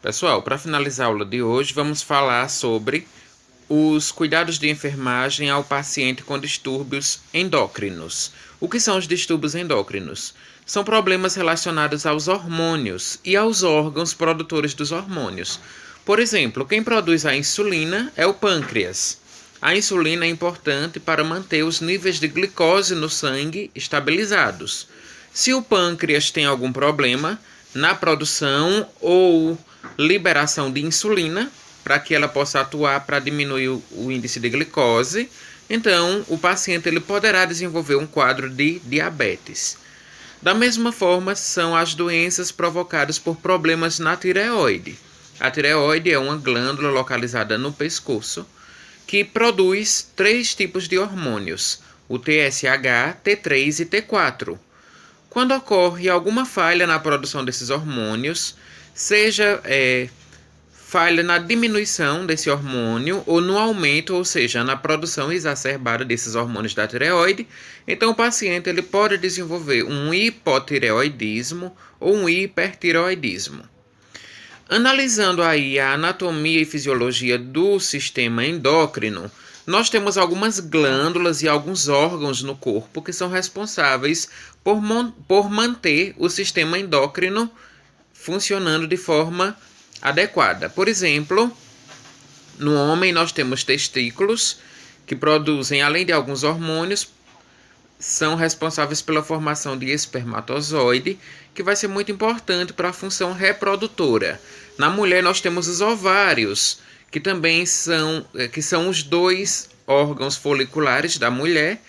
Pessoal, para finalizar a aula de hoje, vamos falar sobre os cuidados de enfermagem ao paciente com distúrbios endócrinos. O que são os distúrbios endócrinos? São problemas relacionados aos hormônios e aos órgãos produtores dos hormônios. Por exemplo, quem produz a insulina é o pâncreas. A insulina é importante para manter os níveis de glicose no sangue estabilizados. Se o pâncreas tem algum problema na produção ou liberação de insulina, para que ela possa atuar para diminuir o índice de glicose, então o paciente ele poderá desenvolver um quadro de diabetes. Da mesma forma, são as doenças provocadas por problemas na tireoide. A tireoide é uma glândula localizada no pescoço que produz 3 tipos de hormônios, o TSH, T3 e T4. Quando ocorre alguma falha na produção desses hormônios, seja falha na diminuição desse hormônio ou no aumento, ou seja, na produção exacerbada desses hormônios da tireoide, então o paciente ele pode desenvolver um hipotireoidismo ou um hipertireoidismo. Analisando aí a anatomia e fisiologia do sistema endócrino, nós temos algumas glândulas e alguns órgãos no corpo que são responsáveis por manter o sistema endócrino funcionando de forma adequada. Por exemplo, no homem nós temos testículos que produzem, além de alguns hormônios, são responsáveis pela formação de espermatozoide, que vai ser muito importante para a função reprodutora. Na mulher nós temos os ovários, que também são os 2 órgãos foliculares da mulher,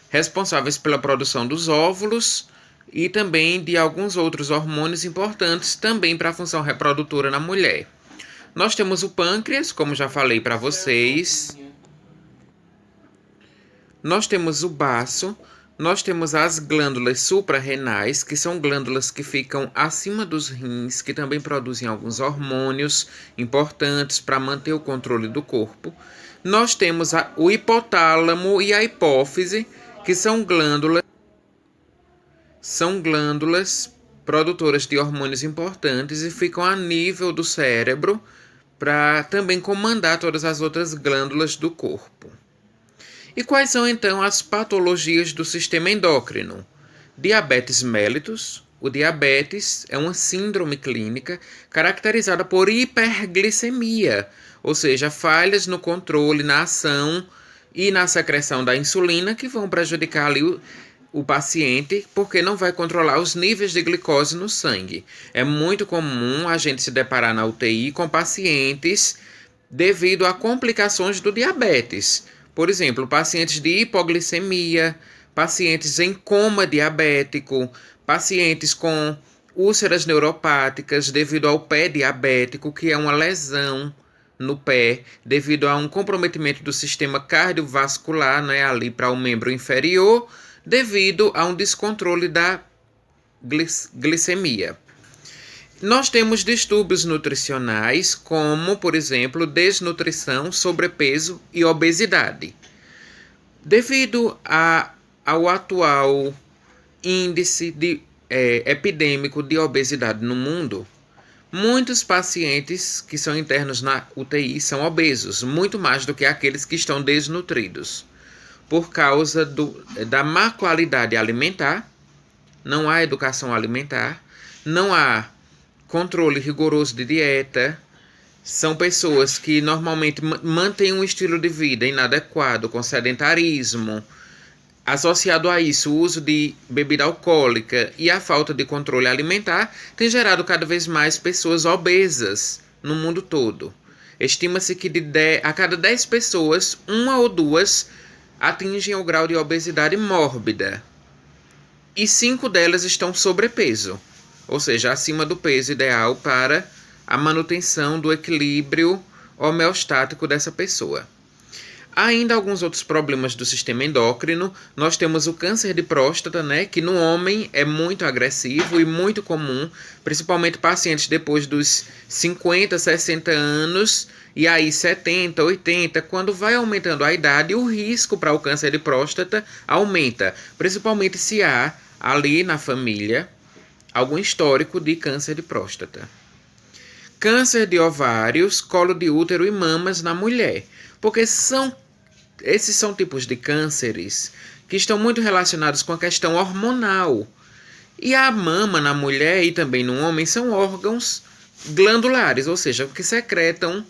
responsáveis pela produção dos óvulos e também de alguns outros hormônios importantes também para a função reprodutora na mulher. Nós temos o pâncreas, como já falei para vocês. Nós temos o baço. Nós temos as glândulas suprarrenais, que são glândulas que ficam acima dos rins, que também produzem alguns hormônios importantes para manter o controle do corpo. Nós temos o hipotálamo e a hipófise, que são glândulas produtoras de hormônios importantes e ficam a nível do cérebro para também comandar todas as outras glândulas do corpo. E quais são então as patologias do sistema endócrino? Diabetes mellitus. O diabetes é uma síndrome clínica caracterizada por hiperglicemia, ou seja, falhas no controle, na ação e na secreção da insulina que vão prejudicar ali o paciente porque não vai controlar os níveis de glicose no sangue. É muito comum a gente se deparar na UTI com pacientes devido a complicações do diabetes. Por exemplo, pacientes de hipoglicemia, pacientes em coma diabético, pacientes com úlceras neuropáticas devido ao pé diabético, que é uma lesão no pé devido a um comprometimento do sistema cardiovascular, né, ali para o membro inferior, devido a um descontrole da glicemia. Nós temos distúrbios nutricionais, como, por exemplo, desnutrição, sobrepeso e obesidade. Devido ao atual índice epidêmico de obesidade no mundo, muitos pacientes que são internos na UTI são obesos, muito mais do que aqueles que estão desnutridos. Por causa da má qualidade alimentar, não há educação alimentar, não há controle rigoroso de dieta, são pessoas que normalmente mantêm um estilo de vida inadequado, com sedentarismo. Associado a isso, o uso de bebida alcoólica e a falta de controle alimentar tem gerado cada vez mais pessoas obesas no mundo todo. Estima-se que a cada 10 pessoas, 1 ou 2 atingem o grau de obesidade mórbida e 5 delas estão sobrepeso, ou seja, acima do peso ideal para a manutenção do equilíbrio homeostático dessa pessoa. Há ainda alguns outros problemas do sistema endócrino. Nós temos o câncer de próstata, né, que no homem é muito agressivo e muito comum, principalmente pacientes depois dos 50, 60 anos, e aí 70, 80, quando vai aumentando a idade, o risco para o câncer de próstata aumenta, principalmente se há ali na família algum histórico de câncer de próstata. câncer de ovários, colo de útero e mamas na mulher, porque esses são tipos de cânceres que estão muito relacionados com a questão hormonal. E a mama na mulher e também no homem são órgãos glandulares, ou seja, que secretam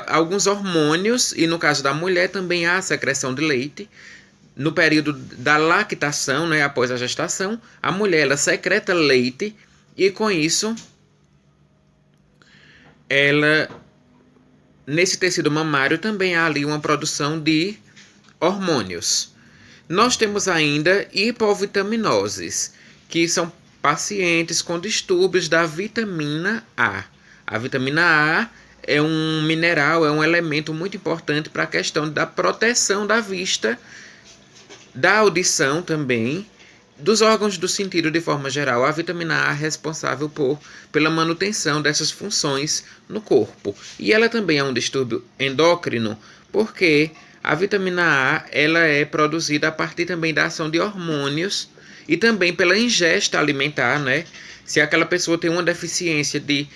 alguns hormônios, e no caso da mulher também há secreção de leite. No período da lactação, né, após a gestação, a mulher ela secreta leite e com isso ela nesse tecido mamário também há ali uma produção de hormônios. Nós temos ainda hipovitaminoses, que são pacientes com distúrbios da vitamina A. A vitamina A é um mineral, é um elemento muito importante para a questão da proteção da vista, da audição também, dos órgãos do sentido de forma geral. A vitamina A é responsável pela manutenção dessas funções no corpo. E ela também é um distúrbio endócrino, porque a vitamina A ela é produzida a partir também da ação de hormônios e também pela ingesta alimentar, né? Se aquela pessoa tem uma deficiência de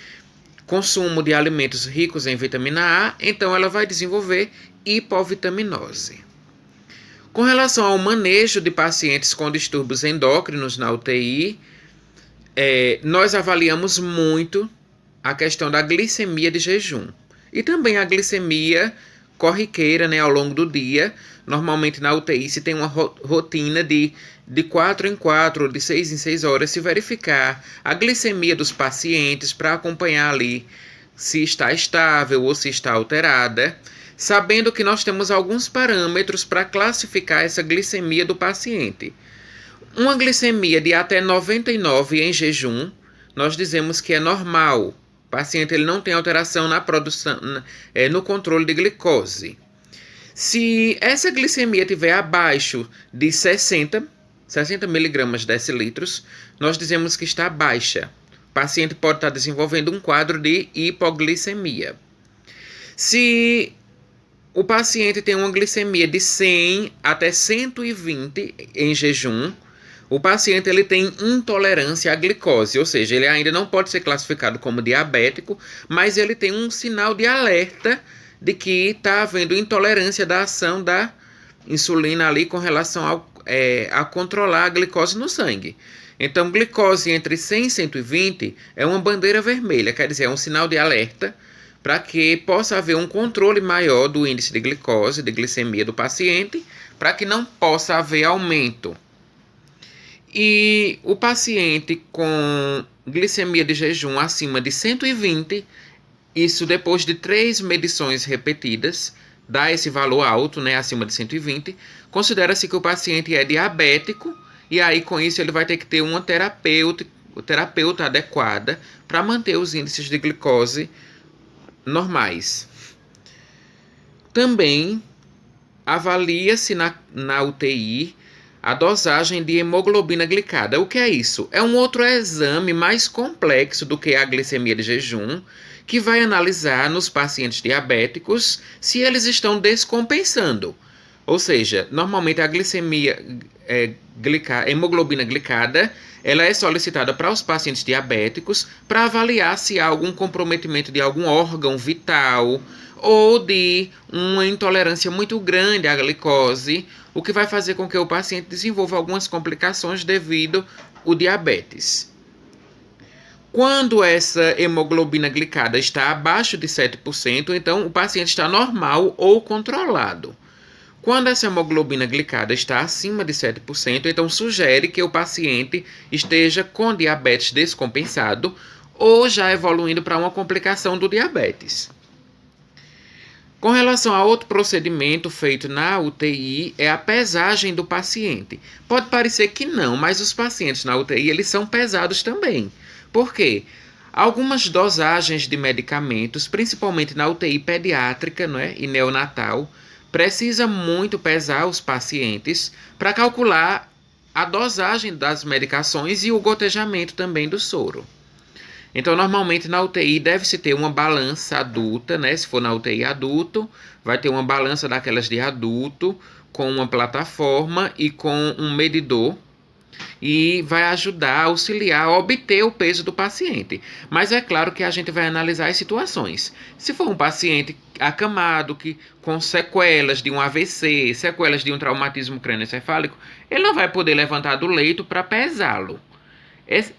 consumo de alimentos ricos em vitamina A, então ela vai desenvolver hipovitaminose. Com relação ao manejo de pacientes com distúrbios endócrinos na UTI, nós avaliamos muito a questão da glicemia de jejum e também a glicemia corriqueira, né, ao longo do dia. Normalmente na UTI se tem uma rotina de 4 em 4, de 6 em 6 horas, se verificar a glicemia dos pacientes para acompanhar ali se está estável ou se está alterada, sabendo que nós temos alguns parâmetros para classificar essa glicemia do paciente. Uma glicemia de até 99 em jejum, nós dizemos que é normal. O paciente ele não tem alteração na produção, no controle de glicose. Se essa glicemia estiver abaixo de 60 miligramas decilitros, nós dizemos que está baixa. O paciente pode estar desenvolvendo um quadro de hipoglicemia. Se o paciente tem uma glicemia de 100 até 120 em jejum, o paciente ele tem intolerância à glicose, ou seja, ele ainda não pode ser classificado como diabético, mas ele tem um sinal de alerta de que está havendo intolerância da ação da insulina ali com relação a controlar a glicose no sangue. Então, glicose entre 100 e 120 é uma bandeira vermelha, quer dizer, é um sinal de alerta para que possa haver um controle maior do índice de glicose, de glicemia do paciente, para que não possa haver aumento. E o paciente com glicemia de jejum acima de 120, isso depois de 3 medições repetidas, dá esse valor alto, né, acima de 120, considera-se que o paciente é diabético, e aí com isso ele vai ter que ter uma terapeuta adequada para manter os índices de glicose normais. Também avalia-se na UTI a dosagem de hemoglobina glicada. O que é isso? É um outro exame mais complexo do que a glicemia de jejum, que vai analisar nos pacientes diabéticos se eles estão descompensando. Ou seja, normalmente a glicemia hemoglobina glicada, ela é solicitada para os pacientes diabéticos para avaliar se há algum comprometimento de algum órgão vital ou de uma intolerância muito grande à glicose, o que vai fazer com que o paciente desenvolva algumas complicações devido ao diabetes. Quando essa hemoglobina glicada está abaixo de 7%, então o paciente está normal ou controlado. Quando essa hemoglobina glicada está acima de 7%, então sugere que o paciente esteja com diabetes descompensado ou já evoluindo para uma complicação do diabetes. Com relação a outro procedimento feito na UTI, é a pesagem do paciente. Pode parecer que não, mas os pacientes na UTI eles são pesados também. Por quê? Algumas dosagens de medicamentos, principalmente na UTI pediátrica, e neonatal, precisa muito pesar os pacientes para calcular a dosagem das medicações e o gotejamento também do soro. Então, normalmente na UTI deve-se ter uma balança adulta, se for na UTI adulto, vai ter uma balança daquelas de adulto, com uma plataforma e com um medidor e vai ajudar, auxiliar a obter o peso do paciente. Mas é claro que a gente vai analisar as situações. Se for um paciente acamado, com sequelas de um AVC, sequelas de um traumatismo crânioencefálico, ele não vai poder levantar do leito para pesá-lo.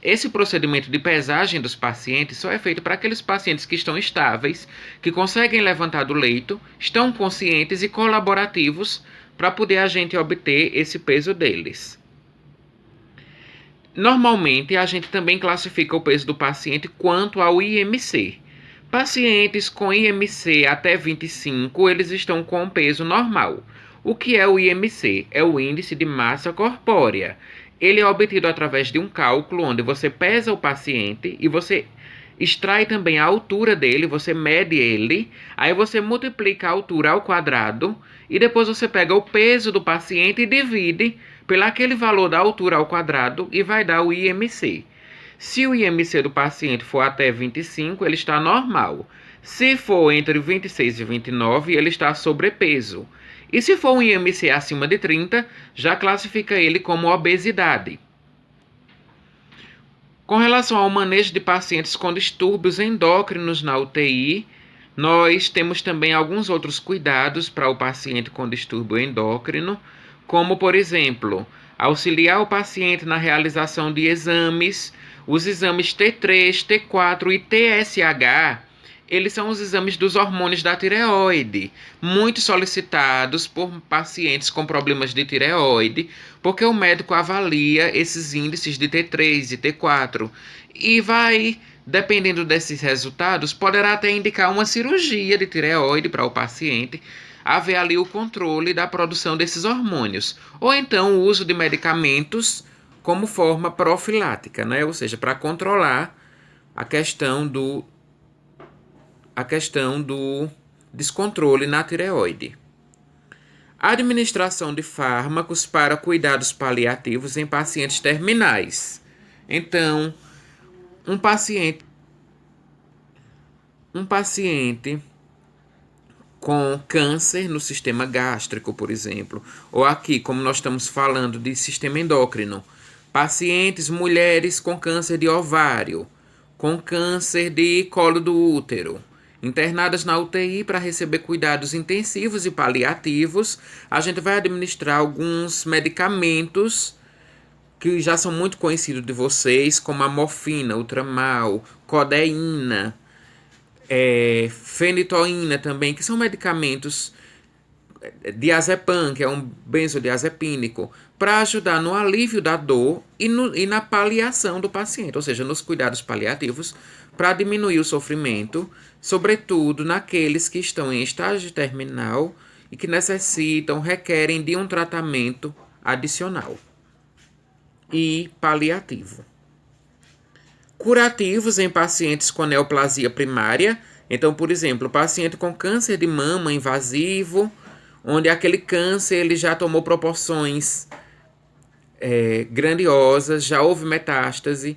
Esse procedimento de pesagem dos pacientes só é feito para aqueles pacientes que estão estáveis, que conseguem levantar do leito, estão conscientes e colaborativos para poder a gente obter esse peso deles. Normalmente, a gente também classifica o peso do paciente quanto ao IMC. Pacientes com IMC até 25, eles estão com o peso normal. O que é o IMC? É o índice de massa corpórea. Ele é obtido através de um cálculo onde você pesa o paciente e você extrai também a altura dele, você mede ele, aí você multiplica a altura ao quadrado e depois você pega o peso do paciente e divide pelo aquele valor da altura ao quadrado e vai dar o IMC. Se o IMC do paciente for até 25, ele está normal. Se for entre 26 e 29, ele está sobrepeso. E se for um IMC acima de 30, já classifica ele como obesidade. Com relação ao manejo de pacientes com distúrbios endócrinos na UTI, nós temos também alguns outros cuidados para o paciente com distúrbio endócrino, como, por exemplo, auxiliar o paciente na realização de exames. Os exames T3, T4 e TSH, eles são os exames dos hormônios da tireoide, muito solicitados por pacientes com problemas de tireoide, porque o médico avalia esses índices de T3 e T4 e vai, dependendo desses resultados, poderá até indicar uma cirurgia de tireoide para o paciente, haver ali o controle da produção desses hormônios, ou então o uso de medicamentos como forma profilática, né? Ou seja, para controlar a questão do descontrole na tireoide. A administração de fármacos para cuidados paliativos em pacientes terminais. Então, um paciente com câncer no sistema gástrico, por exemplo, ou aqui, como nós estamos falando de sistema endócrino, pacientes, mulheres com câncer de ovário, com câncer de colo do útero, internadas na UTI para receber cuidados intensivos e paliativos, a gente vai administrar alguns medicamentos que já são muito conhecidos de vocês, como a morfina, o tramal, codeína, fenitoína também, que são medicamentos, diazepam, que é um benzodiazepínico, para ajudar no alívio da dor e na paliação do paciente, ou seja, nos cuidados paliativos, para diminuir o sofrimento, sobretudo naqueles que estão em estágio terminal e que requerem de um tratamento adicional e paliativo. Curativos em pacientes com neoplasia primária. Então, por exemplo, paciente com câncer de mama invasivo, onde aquele câncer ele já tomou proporções grandiosas, já houve metástase,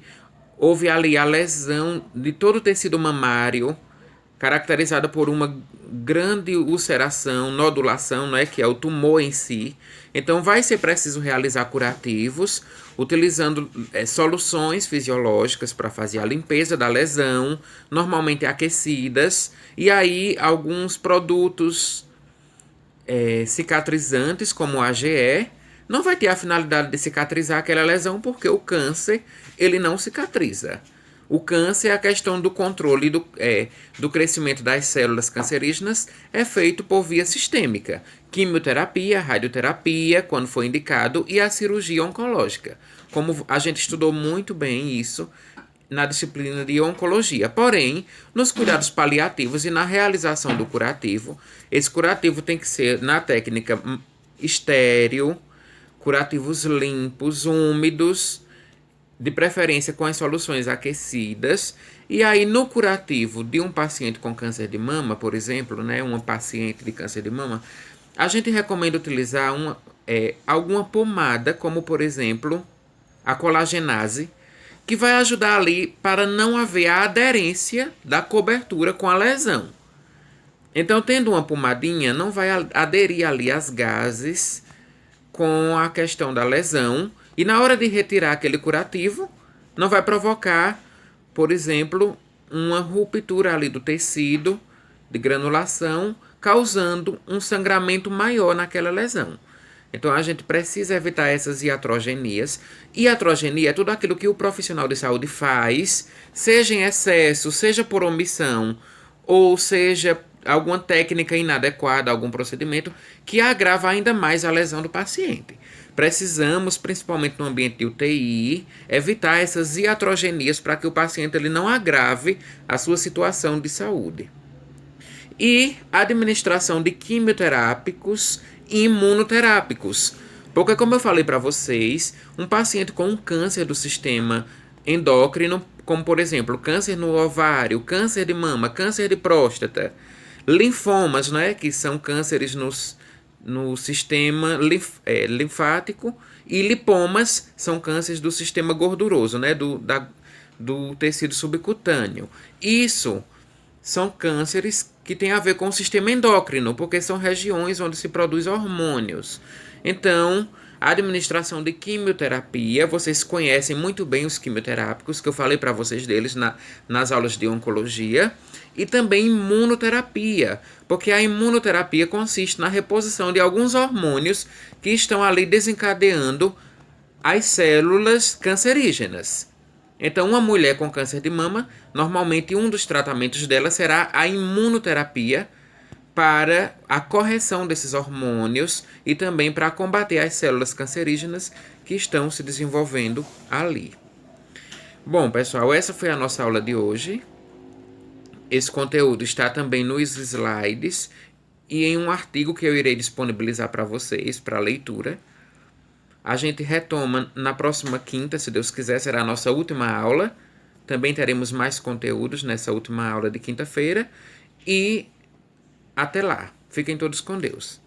houve ali a lesão de todo o tecido mamário, caracterizada por uma grande ulceração, nodulação, né, que é o tumor em si. Então, vai ser preciso realizar curativos, utilizando soluções fisiológicas para fazer a limpeza da lesão, normalmente aquecidas, e aí alguns produtos cicatrizantes, como o AGE, não vai ter a finalidade de cicatrizar aquela lesão, porque o câncer ele não cicatriza. O câncer, a questão do controle do crescimento das células cancerígenas é feito por via sistêmica. Quimioterapia, radioterapia, quando for indicado, e a cirurgia oncológica. Como a gente estudou muito bem isso na disciplina de oncologia. Porém, nos cuidados paliativos e na realização do curativo, esse curativo tem que ser na técnica estéril, curativos limpos, úmidos, de preferência com as soluções aquecidas. E aí, no curativo de um paciente com câncer de mama, por exemplo, né, uma paciente de câncer de mama, a gente recomenda utilizar alguma pomada, como por exemplo a colagenase, que vai ajudar ali para não haver a aderência da cobertura com a lesão. Então, tendo uma pomadinha, não vai aderir ali as gases com a questão da lesão, E na hora de retirar aquele curativo, não vai provocar, por exemplo, uma ruptura ali do tecido de granulação, causando um sangramento maior naquela lesão. Então a gente precisa evitar essas iatrogenias. Iatrogenia é tudo aquilo que o profissional de saúde faz, seja em excesso, seja por omissão, ou seja alguma técnica inadequada, algum procedimento, que agrava ainda mais a lesão do paciente. Precisamos, principalmente no ambiente de UTI, evitar essas iatrogenias para que o paciente ele não agrave a sua situação de saúde. E administração de quimioterápicos e imunoterápicos. Porque, como eu falei para vocês, um paciente com um câncer do sistema endócrino, como por exemplo, câncer no ovário, câncer de mama, câncer de próstata, linfomas, né, que são cânceres no sistema linfático, e lipomas são cânceres do sistema gorduroso, né, do tecido subcutâneo. Isso são cânceres que têm a ver com o sistema endócrino, porque são regiões onde se produz hormônios. Então, a administração de quimioterapia, vocês conhecem muito bem os quimioterápicos, que eu falei para vocês deles nas aulas de oncologia, e também imunoterapia, porque a imunoterapia consiste na reposição de alguns hormônios que estão ali desencadeando as células cancerígenas. Então, uma mulher com câncer de mama, normalmente um dos tratamentos dela será a imunoterapia para a correção desses hormônios e também para combater as células cancerígenas que estão se desenvolvendo ali. Bom, pessoal, essa foi a nossa aula de hoje. Esse conteúdo está também nos slides e em um artigo que eu irei disponibilizar para vocês, para leitura. A gente retoma na próxima quinta, se Deus quiser, será a nossa última aula. Também teremos mais conteúdos nessa última aula de quinta-feira. E até lá. Fiquem todos com Deus.